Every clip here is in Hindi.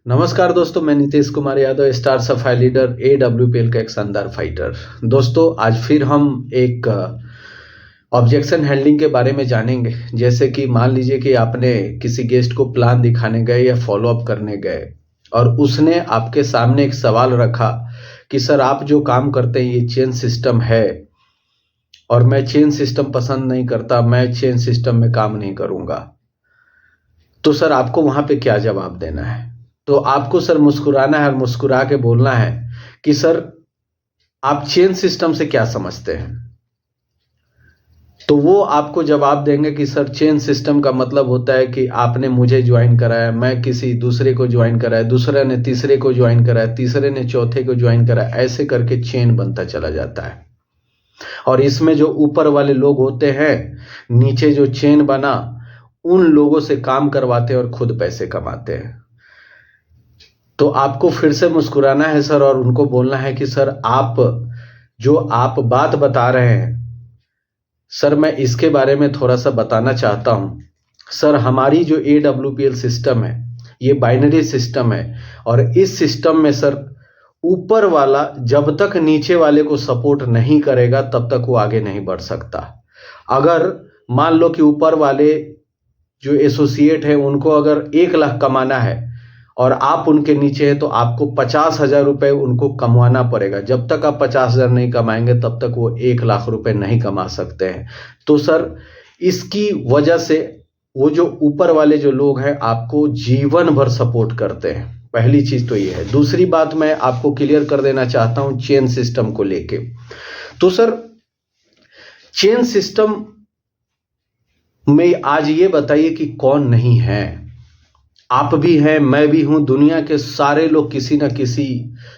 नमस्कार दोस्तों, मैं नितेश कुमार यादव, स्टार सफाई लीडर, AWPL का एक शानदार फाइटर। दोस्तों, आज फिर हम एक ऑब्जेक्शन हैंडलिंग के बारे में जानेंगे। जैसे कि मान लीजिए कि आपने किसी गेस्ट को प्लान दिखाने गए या फॉलो अप करने गए और उसने आपके सामने एक सवाल रखा कि सर, आप जो काम करते हैं ये चेन सिस्टम है और मैं चेन सिस्टम पसंद नहीं करता, मैं चेन सिस्टम में काम नहीं करूंगा। तो सर, आपको वहां पे क्या जवाब देना है? तो आपको सर मुस्कुराना है और मुस्कुरा के बोलना है कि सर, आप चेन सिस्टम से क्या समझते हैं? तो वो आपको जवाब देंगे कि सर, चेन सिस्टम का मतलब होता है कि आपने मुझे ज्वाइन कराया, मैं किसी दूसरे को ज्वाइन कराया, दूसरे ने तीसरे को ज्वाइन कराया, तीसरे ने चौथे को ज्वाइन कराया, ऐसे करके चेन बनता चला जाता है। और इसमें जो ऊपर वाले लोग होते हैं, नीचे जो चेन बना, उन लोगों से काम करवाते हैं और खुद पैसे कमाते हैं। तो आपको फिर से मुस्कुराना है सर और उनको बोलना है कि सर, आप बात बता रहे हैं सर, मैं इसके बारे में थोड़ा सा बताना चाहता हूं। सर, हमारी जो AWPL सिस्टम है ये बाइनरी सिस्टम है और इस सिस्टम में सर, ऊपर वाला जब तक नीचे वाले को सपोर्ट नहीं करेगा तब तक वो आगे नहीं बढ़ सकता। अगर मान लो कि ऊपर वाले जो एसोसिएट है उनको अगर 1 लाख कमाना है और आप उनके नीचे हैं तो आपको 50,000 रुपए उनको कमाना पड़ेगा। जब तक आप 50,000 नहीं कमाएंगे तब तक वो 1 लाख रुपए नहीं कमा सकते हैं। तो सर, इसकी वजह से वो जो ऊपर वाले जो लोग हैं आपको जीवन भर सपोर्ट करते हैं। पहली चीज तो ये है। दूसरी बात मैं आपको क्लियर कर देना चाहता हूं चेन सिस्टम को लेके। तो सर, चेन सिस्टम में आज ये बताइए कि कौन नहीं है? आप भी हैं, मैं भी हूं, दुनिया के सारे लोग किसी ना किसी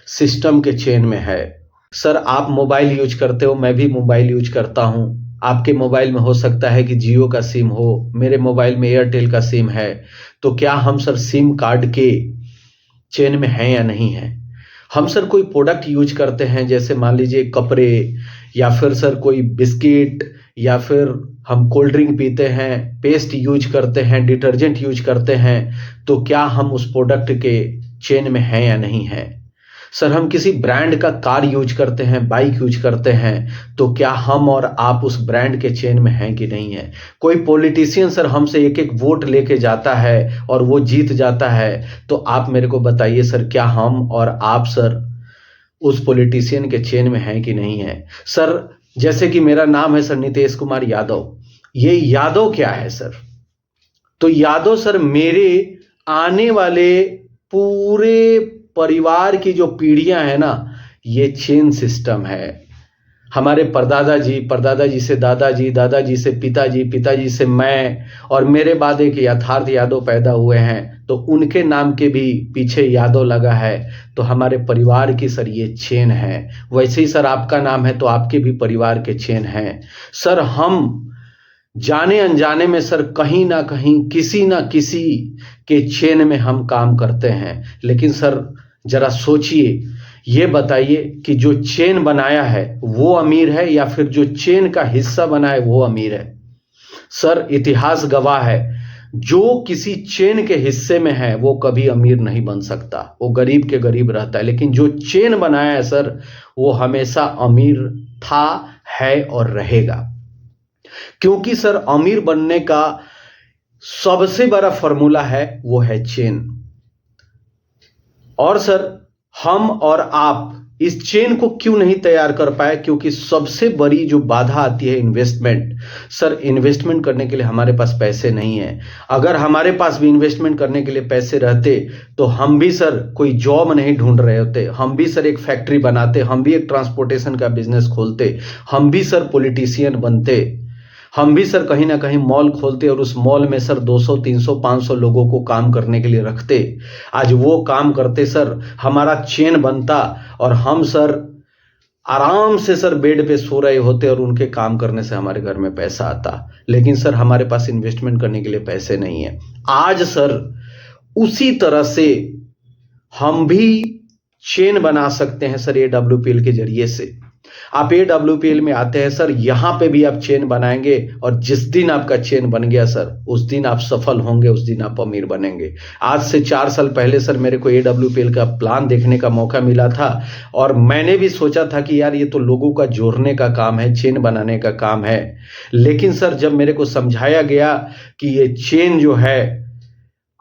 सिस्टम के चेन में है। सर, आप मोबाइल यूज करते हो, मैं भी मोबाइल यूज करता हूं। आपके मोबाइल में हो सकता है कि जियो का सिम हो, मेरे मोबाइल में एयरटेल का सिम है। तो क्या हम सर सिम कार्ड के चेन में हैं या नहीं है? हम सर कोई प्रोडक्ट यूज करते हैं, जैसे मान लीजिए कपड़े, या फिर सर कोई बिस्किट, या फिर हम कोल्ड ड्रिंक पीते हैं, पेस्ट यूज करते हैं, डिटर्जेंट यूज करते हैं, तो क्या हम उस प्रोडक्ट के चेन में हैं या नहीं है? सर, हम किसी ब्रांड का कार यूज करते हैं, बाइक यूज करते हैं, तो क्या हम और आप उस ब्रांड के चेन में हैं कि नहीं है? कोई पॉलिटिशियन सर हमसे एक एक वोट लेके जाता है और वो जीत जाता है, तो आप मेरे को बताइए सर, क्या हम और आप सर उस पॉलिटिशियन के चेन में हैं कि नहीं है? सर, जैसे कि मेरा नाम है सर नितेश कुमार यादव, ये यादव क्या है सर? तो यादव सर, मेरे आने वाले पूरे परिवार की जो पीढ़ियां हैं ना, ये चेन सिस्टम है। हमारे परदादा जी से दादाजी, दादाजी से पिताजी, पिताजी से मैं, और मेरे बाद एक यथार्थ यादव पैदा हुए हैं, तो उनके नाम के भी पीछे यादव लगा है। तो हमारे परिवार की सर ये चेन है। वैसे ही सर, आपका नाम है तो आपके भी परिवार के चेन हैं। सर, हम जाने अनजाने में सर कहीं ना कहीं किसी ना किसी के चेन में हम काम करते हैं। लेकिन सर, जरा सोचिए, ये बताइए कि जो चेन बनाया है वो अमीर है या फिर जो चेन का हिस्सा बना है वो अमीर है? सर, इतिहास गवाह है, जो किसी चेन के हिस्से में है वो कभी अमीर नहीं बन सकता, वो गरीब के गरीब रहता है। लेकिन जो चेन बनाया है सर, वो हमेशा अमीर था, है और रहेगा। क्योंकि सर, अमीर बनने का सबसे बड़ा फॉर्मूला है, वो है चेन। और सर, हम और आप इस चेन को क्यों नहीं तैयार कर पाए? क्योंकि सबसे बड़ी जो बाधा आती है इन्वेस्टमेंट। सर, इन्वेस्टमेंट करने के लिए हमारे पास पैसे नहीं है। अगर हमारे पास भी इन्वेस्टमेंट करने के लिए पैसे रहते तो हम भी सर कोई जॉब नहीं ढूंढ रहे होते, हम भी सर एक फैक्ट्री बनाते, हम भी एक ट्रांसपोर्टेशन का बिजनेस खोलते, हम भी सर पॉलिटिशियन बनते, हम भी सर कहीं ना कहीं मॉल खोलते और उस मॉल में सर 200, 300, 500 लोगों को काम करने के लिए रखते। आज वो काम करते सर, हमारा चेन बनता और हम सर आराम से सर बेड पे सो रहे होते और उनके काम करने से हमारे घर में पैसा आता। लेकिन सर, हमारे पास इन्वेस्टमेंट करने के लिए पैसे नहीं है। आज सर उसी तरह से हम भी चेन बना सकते हैं सर AWPL के जरिए से। आप AWPL में आते हैं सर, यहाँ पे भी आप चेन बनाएंगे और जिस दिन आपका चेन बन गया सर, उस दिन आप सफल होंगे, उस दिन आप अमीर बनेंगे। आज से 4 साल पहले सर मेरे को AWPL का प्लान देखने का मौका मिला था और मैंने भी सोचा था कि यार ये तो लोगों का जोड़ने का काम है, चेन बनाने का काम है। लेकिन सर जब मेरे को समझाया गया कि ये चेन जो है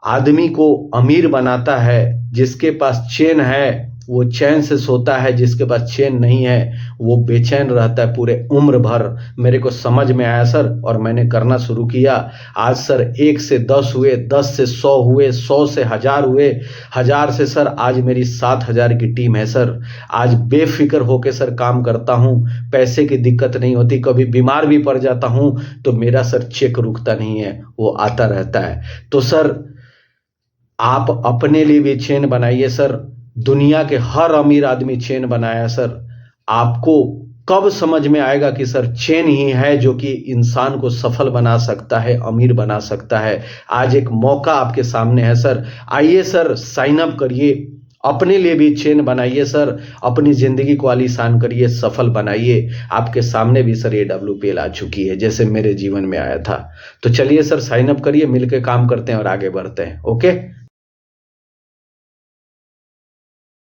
आदमी को अमीर बनाता है, जिसके पास चेन है वो चैन से सोता है, जिसके पास चेन नहीं है वो बेचैन रहता है पूरे उम्र भर। मेरे को समझ में आया सर और मैंने करना शुरू किया। आज सर 1 से 10 हुए, 10 से 100 हुए, 100 से 1000 हुए, 1000 से सर आज मेरी 7000 की टीम है सर। आज बेफिक्र होके सर काम करता हूँ, पैसे की दिक्कत नहीं होती। कभी बीमार भी पड़ जाता हूँ तो मेरा सर चेक रुकता नहीं है, वो आता रहता है। तो सर आप अपने लिए भी चेन बनाइए सर। दुनिया के हर अमीर आदमी चेन बनाया सर। आपको कब समझ में आएगा कि सर चेन ही है जो कि इंसान को सफल बना सकता है, अमीर बना सकता है। आज एक मौका आपके सामने है सर। आइए सर, साइन अप करिए, अपने लिए भी चेन बनाइए सर, अपनी जिंदगी को आलीशान करिए, सफल बनाइए। आपके सामने भी सर AWPL आ चुकी है, जैसे मेरे जीवन में आया था। तो चलिए सर, साइन अप करिए, मिलकर काम करते हैं और आगे बढ़ते हैं। ओके।